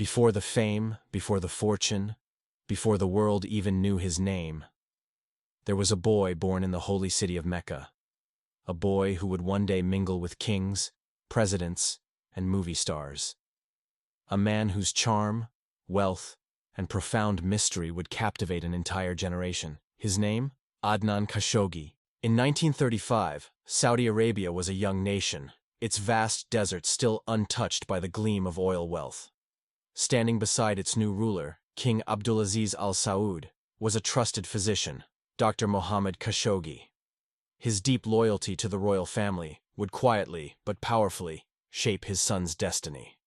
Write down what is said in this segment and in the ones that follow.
Before the fame, before the fortune, before the world even knew his name, there was a boy born in the holy city of Mecca, a boy who would one day mingle with kings, presidents, and movie stars. A man whose charm, wealth, and profound mystery would captivate an entire generation. His name? Adnan Khashoggi. In 1935, Saudi Arabia was a young nation, its vast desert still untouched by the gleam of oil wealth. Standing beside its new ruler, King Abdulaziz Al Saud, was a trusted physician, Dr. Mohammed Khashoggi. His deep loyalty to the royal family would quietly but powerfully shape his son's destiny.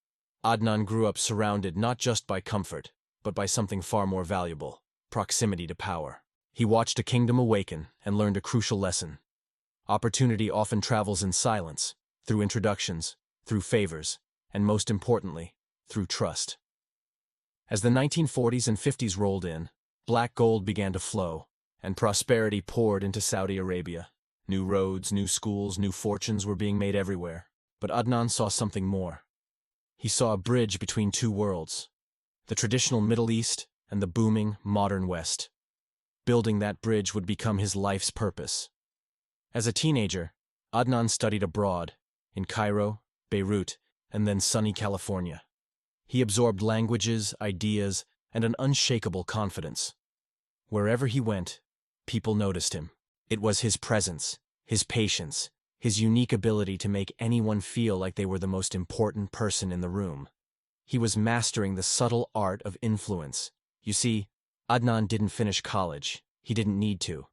Adnan grew up surrounded not just by comfort, but by something far more valuable: proximity to power. He watched a kingdom awaken and learned a crucial lesson. Opportunity often travels in silence, through introductions, through favors, and most importantly, through trust. As the 1940s and 50s rolled in, black gold began to flow, and prosperity poured into Saudi Arabia. New roads, new schools, new fortunes were being made everywhere. But Adnan saw something more. He saw a bridge between two worlds, the traditional Middle East and the booming, modern West. Building that bridge would become his life's purpose. As a teenager, Adnan studied abroad, in Cairo, Beirut, and then sunny California. He absorbed languages, ideas, and an unshakable confidence. Wherever he went, people noticed him. It was his presence, his patience, his unique ability to make anyone feel like they were the most important person in the room. He was mastering the subtle art of influence. You see, Adnan didn't finish college. He didn't need to.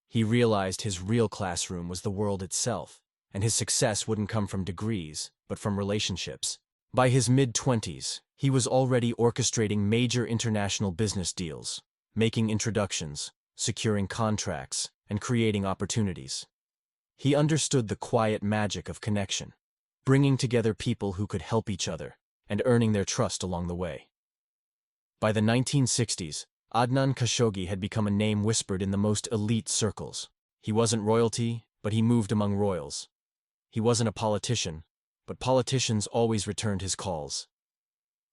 He realized his real classroom was the world itself, and his success wouldn't come from degrees, but from relationships. By his mid-20s, he was already orchestrating major international business deals, making introductions, securing contracts, and creating opportunities. He understood the quiet magic of connection, bringing together people who could help each other, and earning their trust along the way. By the 1960s, Adnan Khashoggi had become a name whispered in the most elite circles. He wasn't royalty, but he moved among royals. He wasn't a politician, but politicians always returned his calls.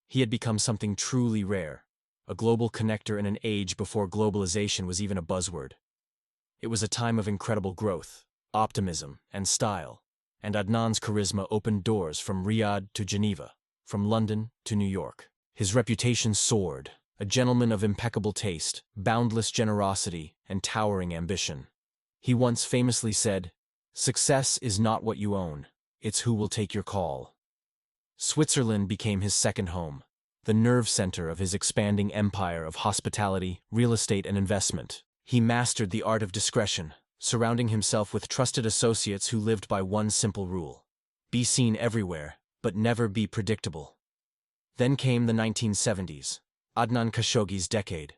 He had become something truly rare, a global connector in an age before globalization was even a buzzword. It was a time of incredible growth, optimism, and style, and Adnan's charisma opened doors from Riyadh to Geneva, from London to New York. His reputation soared, a gentleman of impeccable taste, boundless generosity, and towering ambition. He once famously said, "Success is not what you own, it's who will take your call." Switzerland became his second home, the nerve center of his expanding empire of hospitality, real estate, and investment. He mastered the art of discretion, surrounding himself with trusted associates who lived by one simple rule: be seen everywhere, but never be predictable. Then came the 1970s, Adnan Khashoggi's decade.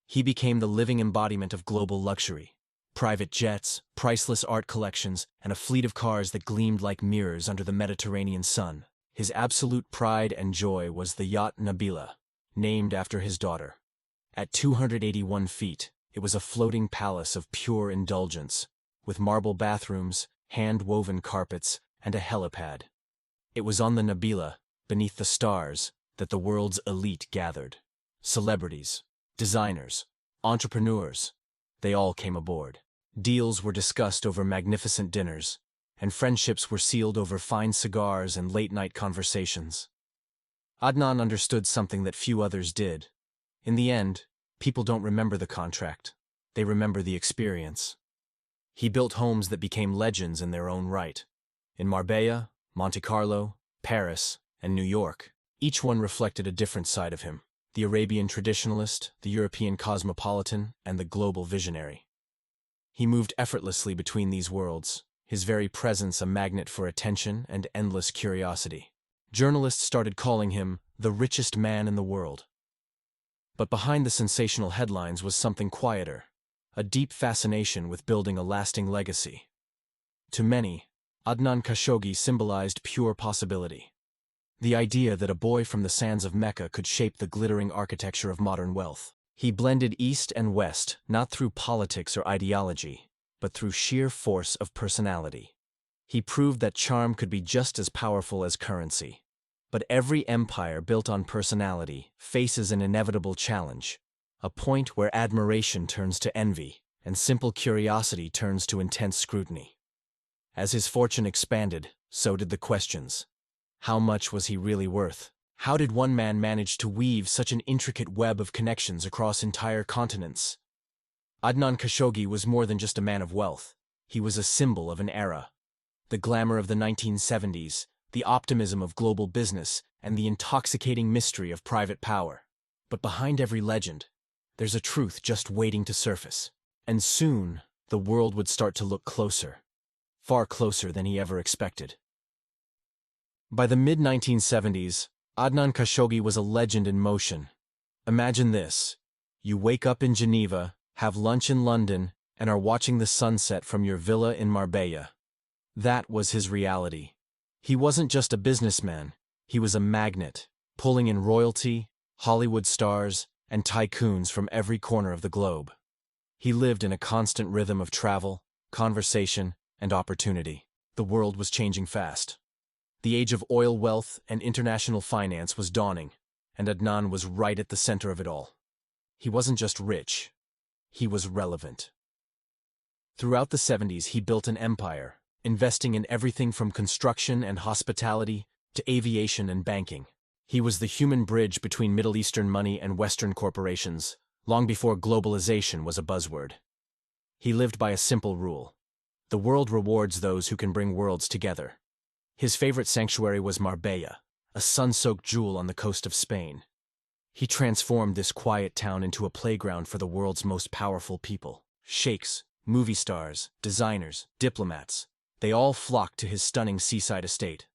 He became the living embodiment of global luxury. Private jets, priceless art collections, and a fleet of cars that gleamed like mirrors under the Mediterranean sun. His absolute pride and joy was the yacht Nabila, named after his daughter. At 281 feet, it was a floating palace of pure indulgence, with marble bathrooms, hand-woven carpets, and a helipad. It was on the Nabila, beneath the stars, that the world's elite gathered. Celebrities, designers, entrepreneurs, they all came aboard. Deals were discussed over magnificent dinners, and friendships were sealed over fine cigars and late-night conversations. Adnan understood something that few others did. In the end, people don't remember the contract. They remember the experience. He built homes that became legends in their own right. In Marbella, Monte Carlo, Paris, and New York, each one reflected a different side of him: the Arabian traditionalist, the European cosmopolitan, and the global visionary. He moved effortlessly between these worlds, his very presence a magnet for attention and endless curiosity. Journalists started calling him the richest man in the world. But behind the sensational headlines was something quieter, a deep fascination with building a lasting legacy. To many, Adnan Khashoggi symbolized pure possibility. The idea that a boy from the sands of Mecca could shape the glittering architecture of modern wealth. He blended East and West, not through politics or ideology, but through sheer force of personality. He proved that charm could be just as powerful as currency. But every empire built on personality faces an inevitable challenge, a point where admiration turns to envy and simple curiosity turns to intense scrutiny. As his fortune expanded, so did the questions. How much was he really worth? How did one man manage to weave such an intricate web of connections across entire continents? Adnan Khashoggi was more than just a man of wealth. He was a symbol of an era. The glamour of the 1970s, the optimism of global business, and the intoxicating mystery of private power. But behind every legend, there's a truth just waiting to surface. And soon, the world would start to look closer. Far closer than he ever expected. By the mid-1970s, Adnan Khashoggi was a legend in motion. Imagine this. You wake up in Geneva, have lunch in London, and are watching the sunset from your villa in Marbella. That was his reality. He wasn't just a businessman, he was a magnet, pulling in royalty, Hollywood stars, and tycoons from every corner of the globe. He lived in a constant rhythm of travel, conversation, and opportunity. The world was changing fast. The age of oil wealth and international finance was dawning, and Adnan was right at the center of it all. He wasn't just rich, he was relevant. Throughout the 70s, he built an empire, investing in everything from construction and hospitality to aviation and banking. He was the human bridge between Middle Eastern money and Western corporations, long before globalization was a buzzword. He lived by a simple rule. The world rewards those who can bring worlds together. His favorite sanctuary was Marbella, a sun-soaked jewel on the coast of Spain. He transformed this quiet town into a playground for the world's most powerful people. Sheikhs, movie stars, designers, diplomats. They all flocked to his stunning seaside estate.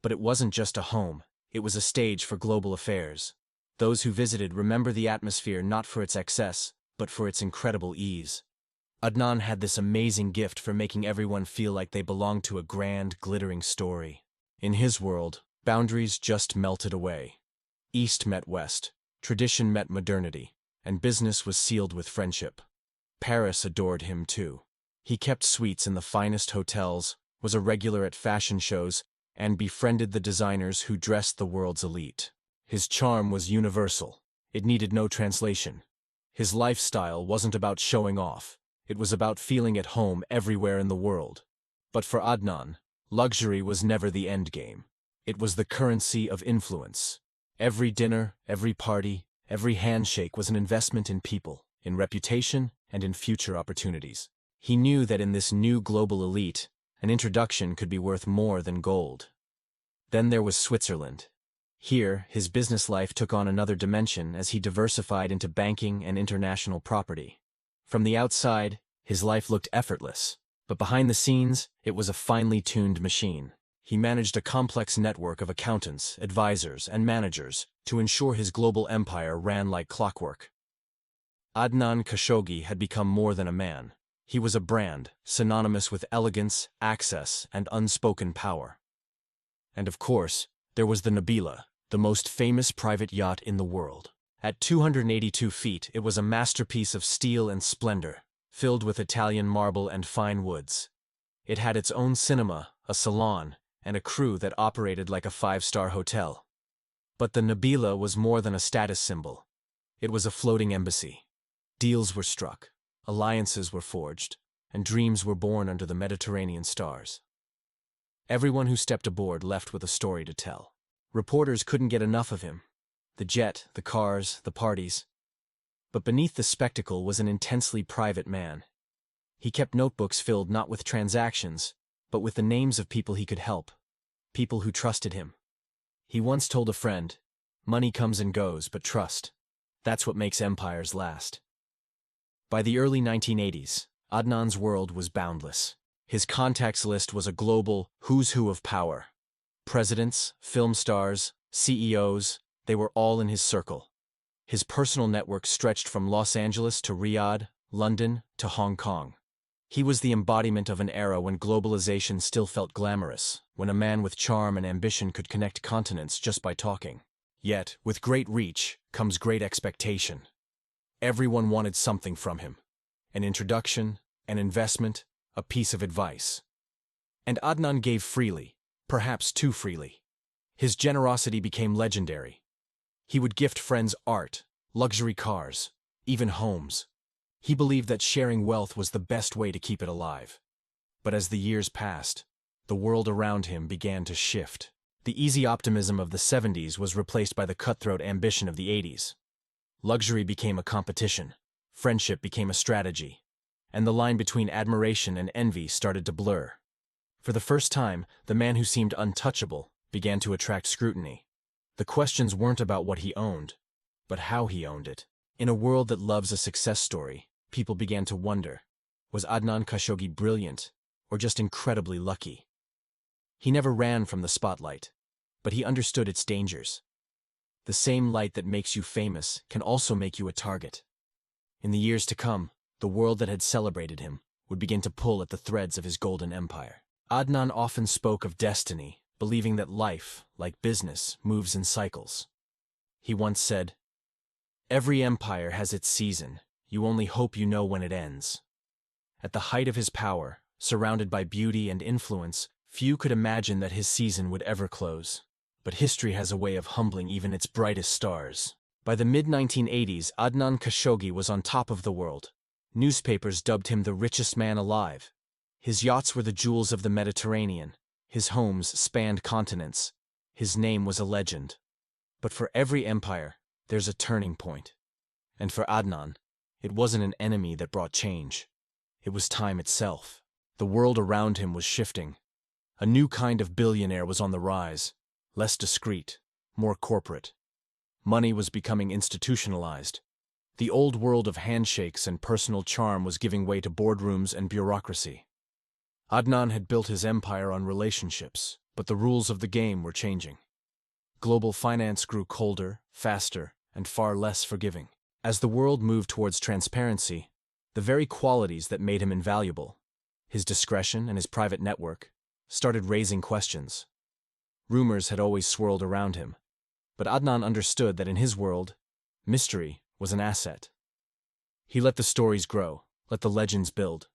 But it wasn't just a home, it was a stage for global affairs. Those who visited remember the atmosphere not for its excess, but for its incredible ease. Adnan had this amazing gift for making everyone feel like they belonged to a grand, glittering story. In his world, boundaries just melted away. East met West, tradition met modernity, and business was sealed with friendship. Paris adored him too. He kept suites in the finest hotels, was a regular at fashion shows, and befriended the designers who dressed the world's elite. His charm was universal. It needed no translation. His lifestyle wasn't about showing off. It was about feeling at home everywhere in the world. But for Adnan, luxury was never the end game. It was the currency of influence. Every dinner, every party, every handshake was an investment in people, in reputation, and in future opportunities. He knew that in this new global elite, an introduction could be worth more than gold. Then there was Switzerland. Here, his business life took on another dimension as he diversified into banking and international property. From the outside, his life looked effortless, but behind the scenes, it was a finely tuned machine. He managed a complex network of accountants, advisors, and managers to ensure his global empire ran like clockwork. Adnan Khashoggi had become more than a man. He was a brand, synonymous with elegance, access, and unspoken power. And of course, there was the Nabila, the most famous private yacht in the world. At 282 feet, it was a masterpiece of steel and splendor, filled with Italian marble and fine woods. It had its own cinema, a salon, and a crew that operated like a five-star hotel. But the Nabila was more than a status symbol. It was a floating embassy. Deals were struck, alliances were forged, and dreams were born under the Mediterranean stars. Everyone who stepped aboard left with a story to tell. Reporters couldn't get enough of him. The jet, the cars, the parties. But beneath the spectacle was an intensely private man. He kept notebooks filled not with transactions, but with the names of people he could help, people who trusted him. He once told a friend, "Money comes and goes, but trust. That's what makes empires last." By the early 1980s, Adnan's world was boundless. His contacts list was a global who's who of power. Presidents, film stars, CEOs, they were all in his circle. His personal network stretched from Los Angeles to Riyadh, London to Hong Kong. He was the embodiment of an era when globalization still felt glamorous, when a man with charm and ambition could connect continents just by talking. Yet, with great reach comes great expectation. Everyone wanted something from him. An introduction, an investment, a piece of advice. And Adnan gave freely, perhaps too freely. His generosity became legendary. He would gift friends art, luxury cars, even homes. He believed that sharing wealth was the best way to keep it alive. But as the years passed, the world around him began to shift. The easy optimism of the 70s was replaced by the cutthroat ambition of the 80s. Luxury became a competition, friendship became a strategy, and the line between admiration and envy started to blur. For the first time, the man who seemed untouchable began to attract scrutiny. The questions weren't about what he owned, but how he owned it. In a world that loves a success story, people began to wonder, was Adnan Khashoggi brilliant or just incredibly lucky? He never ran from the spotlight, but he understood its dangers. The same light that makes you famous can also make you a target. In the years to come, the world that had celebrated him would begin to pull at the threads of his golden empire. Adnan often spoke of destiny, believing that life, like business, moves in cycles. He once said, "Every empire has its season, you only hope you know when it ends." At the height of his power, surrounded by beauty and influence, few could imagine that his season would ever close. But history has a way of humbling even its brightest stars. By the mid-1980s, Adnan Khashoggi was on top of the world. Newspapers dubbed him the richest man alive. His yachts were the jewels of the Mediterranean. His homes spanned continents. His name was a legend. But for every empire, there's a turning point. And for Adnan, it wasn't an enemy that brought change. It was time itself. The world around him was shifting. A new kind of billionaire was on the rise, less discreet, more corporate. Money was becoming institutionalized. The old world of handshakes and personal charm was giving way to boardrooms and bureaucracy. Adnan had built his empire on relationships, but the rules of the game were changing. Global finance grew colder, faster, and far less forgiving. As the world moved towards transparency, the very qualities that made him invaluable, his discretion and his private network, started raising questions. Rumors had always swirled around him, but Adnan understood that in his world, mystery was an asset. He let the stories grow, let the legends build.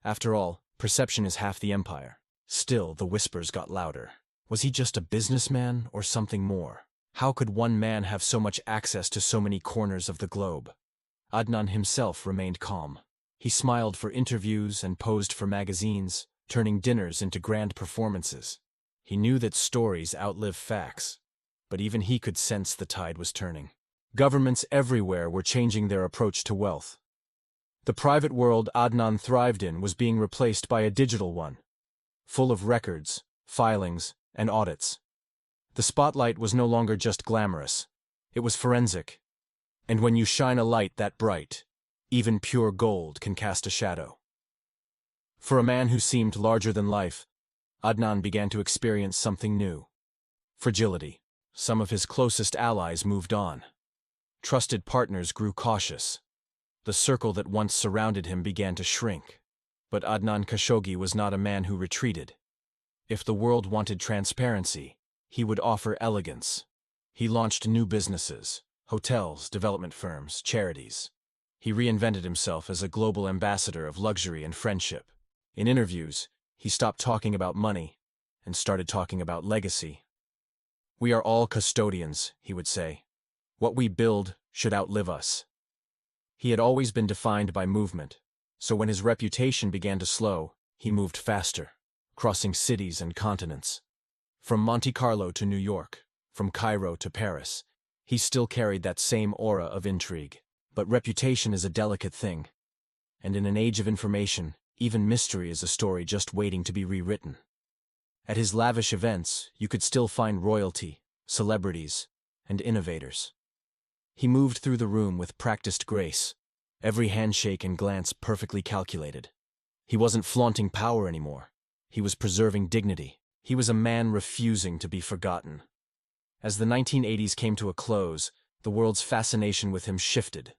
After all, perception is half the empire. Still, the whispers got louder. Was he just a businessman or something more? How could one man have so much access to so many corners of the globe? Adnan himself remained calm. He smiled for interviews and posed for magazines, turning dinners into grand performances. He knew that stories outlive facts, but even he could sense the tide was turning. Governments everywhere were changing their approach to wealth. The private world Adnan thrived in was being replaced by a digital one, full of records, filings, and audits. The spotlight was no longer just glamorous, it was forensic. And when you shine a light that bright, even pure gold can cast a shadow. For a man who seemed larger than life, Adnan began to experience something new. Fragility. Some of his closest allies moved on. Trusted partners grew cautious. The circle that once surrounded him began to shrink. But Adnan Khashoggi was not a man who retreated. If the world wanted transparency, he would offer elegance. He launched new businesses, hotels, development firms, charities. He reinvented himself as a global ambassador of luxury and friendship. In interviews, he stopped talking about money and started talking about legacy. "We are all custodians," he would say. "What we build should outlive us." He had always been defined by movement, so when his reputation began to slow, he moved faster, crossing cities and continents. From Monte Carlo to New York, from Cairo to Paris, he still carried that same aura of intrigue. But reputation is a delicate thing, and in an age of information, even mystery is a story just waiting to be rewritten. At his lavish events, you could still find royalty, celebrities, and innovators. He moved through the room with practiced grace, every handshake and glance perfectly calculated. He wasn't flaunting power anymore. He was preserving dignity. He was a man refusing to be forgotten. As the 1980s came to a close, the world's fascination with him shifted.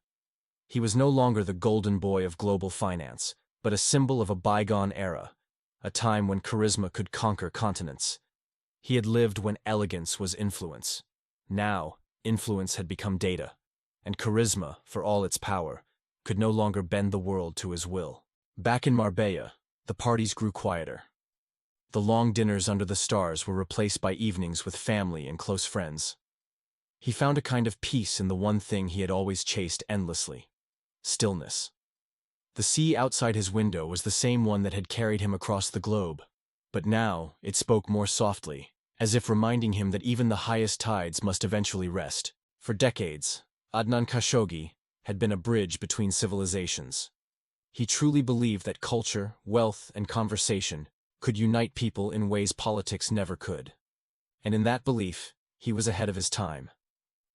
He was no longer the golden boy of global finance, but a symbol of a bygone era, a time when charisma could conquer continents. He had lived when elegance was influence. Now, influence had become data, and charisma, for all its power, could no longer bend the world to his will. Back in Marbella, the parties grew quieter. The long dinners under the stars were replaced by evenings with family and close friends. He found a kind of peace in the one thing he had always chased endlessly: stillness. The sea outside his window was the same one that had carried him across the globe, but now it spoke more softly, as if reminding him that even the highest tides must eventually rest. For decades, Adnan Khashoggi had been a bridge between civilizations. He truly believed that culture, wealth, and conversation could unite people in ways politics never could. And in that belief, he was ahead of his time.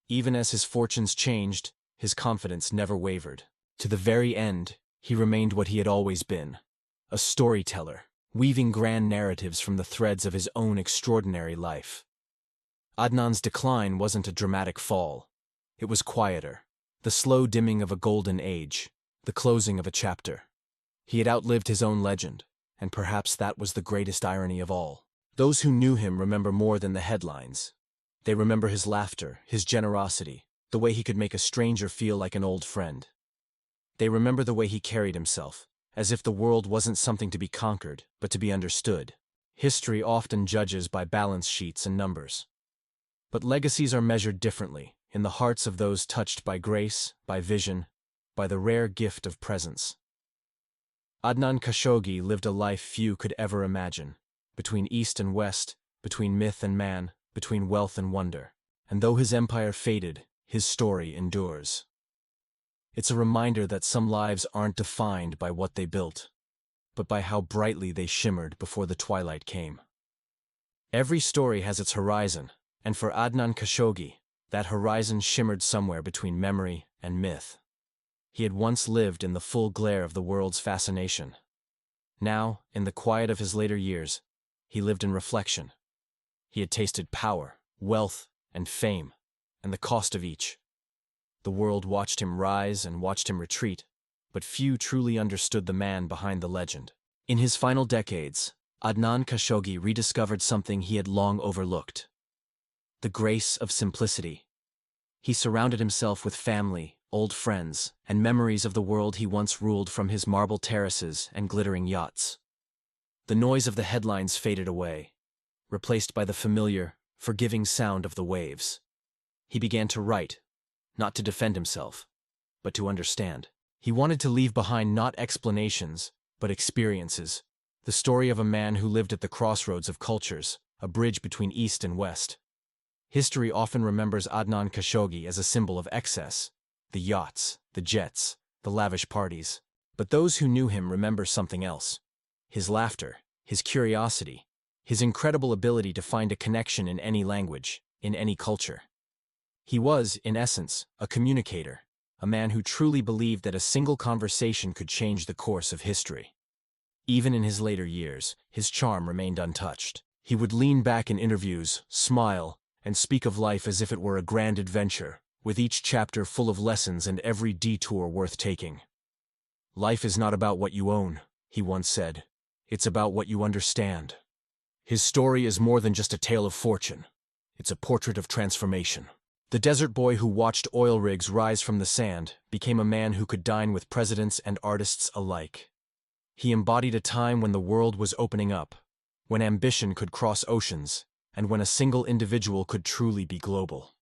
Even as his fortunes changed, his confidence never wavered. To the very end, he remained what he had always been: a storyteller, weaving grand narratives from the threads of his own extraordinary life. Adnan's decline wasn't a dramatic fall. It was quieter, the slow dimming of a golden age, the closing of a chapter. He had outlived his own legend, and perhaps that was the greatest irony of all. Those who knew him remember more than the headlines. They remember his laughter, his generosity, the way he could make a stranger feel like an old friend. They remember the way he carried himself, as if the world wasn't something to be conquered, but to be understood. History often judges by balance sheets and numbers. But legacies are measured differently, in the hearts of those touched by grace, by vision, by the rare gift of presence. Adnan Khashoggi lived a life few could ever imagine, between East and West, between myth and man, between wealth and wonder. And though his empire faded, his story endures. It's a reminder that some lives aren't defined by what they built, but by how brightly they shimmered before the twilight came. Every story has its horizon, and for Adnan Khashoggi, that horizon shimmered somewhere between memory and myth. He had once lived in the full glare of the world's fascination. Now, in the quiet of his later years, he lived in reflection. He had tasted power, wealth, and fame, and the cost of each. The world watched him rise and watched him retreat, but few truly understood the man behind the legend. In his final decades, Adnan Khashoggi rediscovered something he had long overlooked: the grace of simplicity. He surrounded himself with family, old friends, and memories of the world he once ruled from his marble terraces and glittering yachts. The noise of the headlines faded away, replaced by the familiar, forgiving sound of the waves. He began to write, not to defend himself, but to understand. He wanted to leave behind not explanations, but experiences, the story of a man who lived at the crossroads of cultures, a bridge between East and West. History often remembers Adnan Khashoggi as a symbol of excess: the yachts, the jets, the lavish parties. But those who knew him remember something else: his laughter, his curiosity, his incredible ability to find a connection in any language, in any culture. He was, in essence, a communicator, a man who truly believed that a single conversation could change the course of history. Even in his later years, his charm remained untouched. He would lean back in interviews, smile, and speak of life as if it were a grand adventure, with each chapter full of lessons and every detour worth taking. "Life is not about what you own," he once said. "It's about what you understand." His story is more than just a tale of fortune. It's a portrait of transformation. The desert boy who watched oil rigs rise from the sand became a man who could dine with presidents and artists alike. He embodied a time when the world was opening up, when ambition could cross oceans, and when a single individual could truly be global.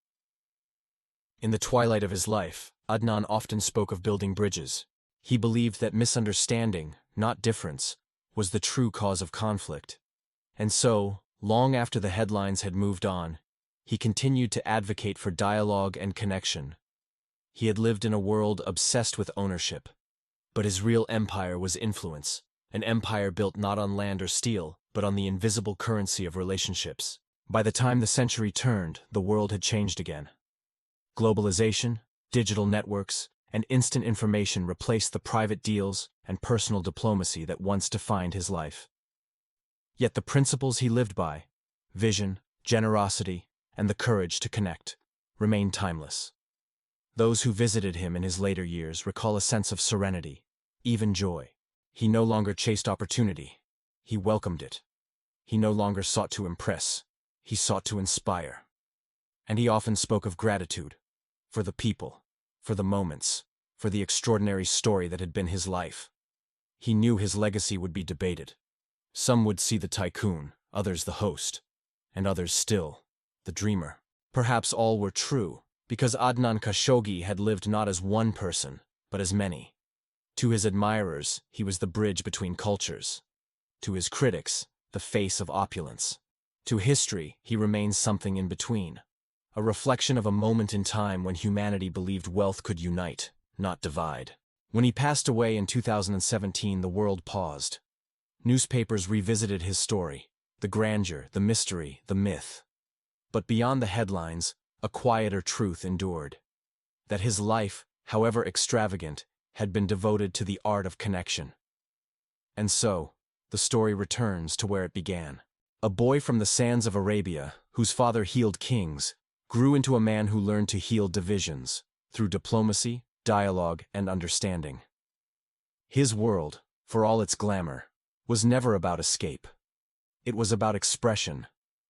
In the twilight of his life, Adnan often spoke of building bridges. He believed that misunderstanding, not difference, was the true cause of conflict. And so, long after the headlines had moved on, he continued to advocate for dialogue and connection. He had lived in a world obsessed with ownership, but his real empire was influence, an empire built not on land or steel, but on the invisible currency of relationships. By the time the century turned, the world had changed again. Globalization, digital networks, and instant information replaced the private deals and personal diplomacy that once defined his life. Yet the principles he lived by, vision, generosity, and the courage to connect, remain timeless. Those who visited him in his later years recall a sense of serenity, even joy. He no longer chased opportunity. He welcomed it. He no longer sought to impress. He sought to inspire. And he often spoke of gratitude, for the people, for the moments, for the extraordinary story that had been his life. He knew his legacy would be debated, Some would see the tycoon, others the host, and others still, the dreamer. Perhaps all were true, because Adnan Khashoggi had lived not as one person, but as many. To his admirers, he was the bridge between cultures. To his critics, the face of opulence. To history, he remains something in between, a reflection of a moment in time when humanity believed wealth could unite, not divide. When he passed away in 2017, the world paused. Newspapers revisited his story, the grandeur, the mystery, the myth. But beyond the headlines, a quieter truth endured. That his life, however extravagant, had been devoted to the art of connection. And so, the story returns to where it began. A boy from the sands of Arabia, whose father healed kings, grew into a man who learned to heal divisions, through diplomacy, dialogue, and understanding. His world, for all its glamour, was never about escape. It was about expression,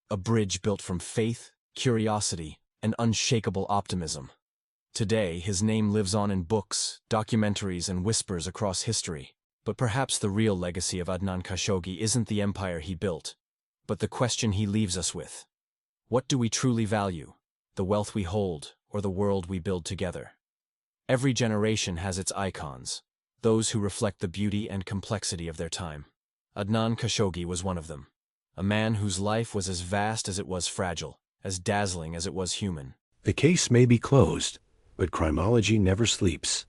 a bridge built from faith, curiosity, and unshakable optimism. Today, his name lives on in books, documentaries, and whispers across history. But perhaps the real legacy of Adnan Khashoggi isn't the empire he built, but the question he leaves us with. What do we truly value? The wealth we hold, or the world we build together? Every generation has its icons, those who reflect the beauty and complexity of their time. Adnan Khashoggi was one of them, a man whose life was as vast as it was fragile, as dazzling as it was human. The case may be closed, but criminology never sleeps.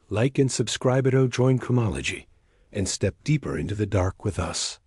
Like and subscribe at Join Criminology, and step deeper into the dark with us.